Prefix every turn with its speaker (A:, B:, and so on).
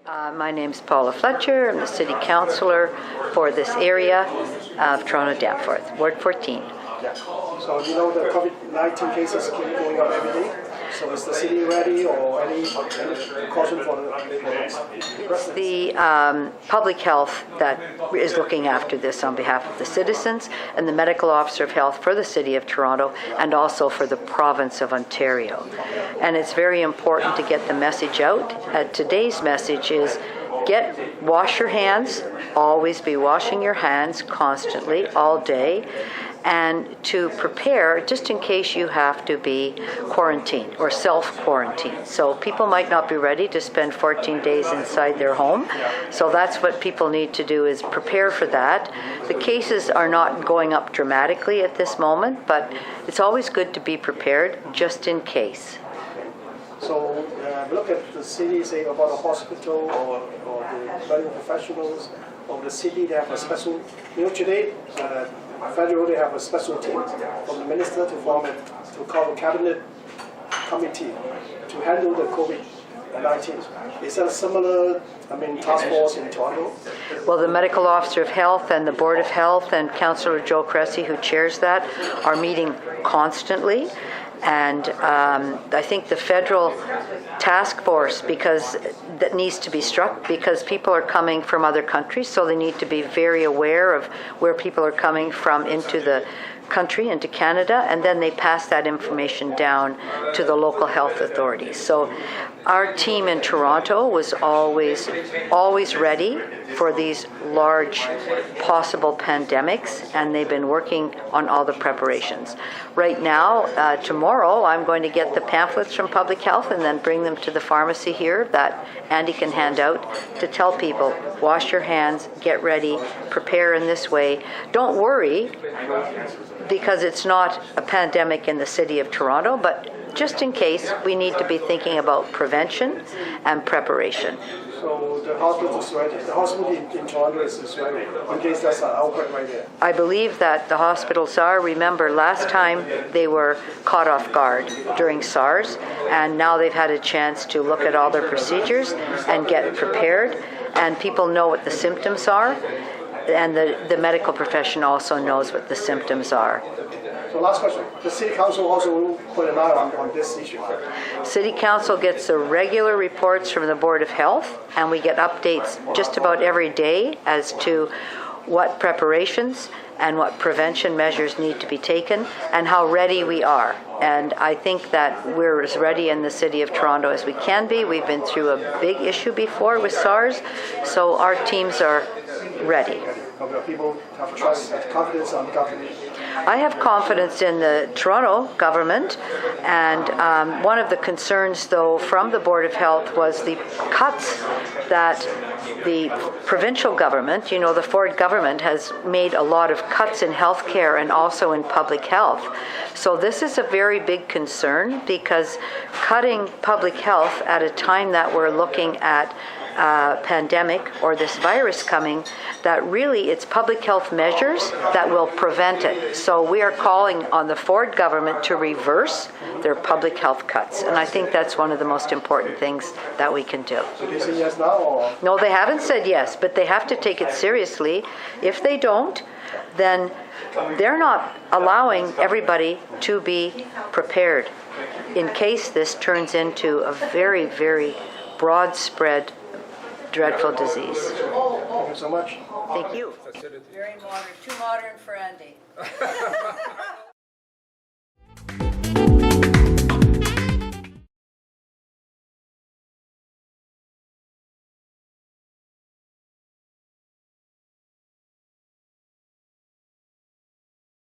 A: My name's Paula Fletcher. I'm the City Councillor for this area of Toronto Danforth, Ward 14.
B: Yeah. So you know the COVID-19 cases keep going up every day. So is the city ready or any caution for the
A: It's the public health that is looking after this on behalf of the citizens, and the medical officer of health for the City of Toronto and also for the province of Ontario. And it's very important to get the message out. Today's message is wash your hands, always be washing your hands constantly, all day, and to prepare just in case you have to be quarantined or self-quarantined. So people might not be ready to spend 14 days inside their home. So that's what people need to do, is prepare for that. The cases are not going up dramatically at this moment, but it's always good to be prepared just in case.
B: So look at the city, say about a hospital or the medical professionals of the city. They have a special, today, federal, they have a special team from the minister to form to call a cabinet committee to handle the COVID-19. Is that a similar, task force in Toronto?
A: Well, the medical officer of health and the board of health and Councillor Joe Cressy, who chairs that, are meeting constantly. And I think the federal task force, because that needs to be struck, because people are coming from other countries, so they need to be very aware of where people are coming from into the country, into Canada, and then they pass that information down to the local health authorities. So our team in Toronto was always ready for these large possible pandemics, and they've been working on all the preparations. Right now, tomorrow, I'm going to get the pamphlets from Public Health and then bring them to the pharmacy here that Andy can hand out to tell people, wash your hands, get ready, prepare in this way. Don't worry, because it's not a pandemic in the City of Toronto, but just in case, we need to be thinking about prevention and preparation.
B: So the hospital is ready. The hospital in Toronto is ready in case there's an outbreak right there.
A: I believe that the hospitals are. Remember, last time they were caught off guard during SARS, and now they've had a chance to look at all their procedures and get prepared, and people know what the symptoms are, and the medical profession also knows what the symptoms are.
B: So last question. The City Council also put an eye on this issue.
A: City Council gets the regular reports from the Board of Health, and we get updates just about every day as to what preparations and what prevention measures need to be taken and how ready we are. And I think that we're as ready in the City of Toronto as we can be. We've been through a big issue before with SARS, so our teams are ready.
B: People have trust and confidence on the government.
A: I have confidence in the Toronto government, and one of the concerns, though, from the Board of Health was the cuts that the provincial government, the Ford government, has made a lot of cuts in healthcare and also in public health. So this is a very big concern, because cutting public health at a time that we're looking at pandemic or this virus coming, that really it's public health measures that will prevent it. So we are calling on the Ford government to reverse their public health cuts. And I think that's one of the most important things that we can do.
B: So they say yes now? Or?
A: No, they haven't said yes, but they have to take it seriously. If they don't, then they're not allowing everybody to be prepared in case this turns into a very, very broad spread dreadful disease.
B: Thank you so much.
A: Thank you.
C: Very modern, too modern for Andy.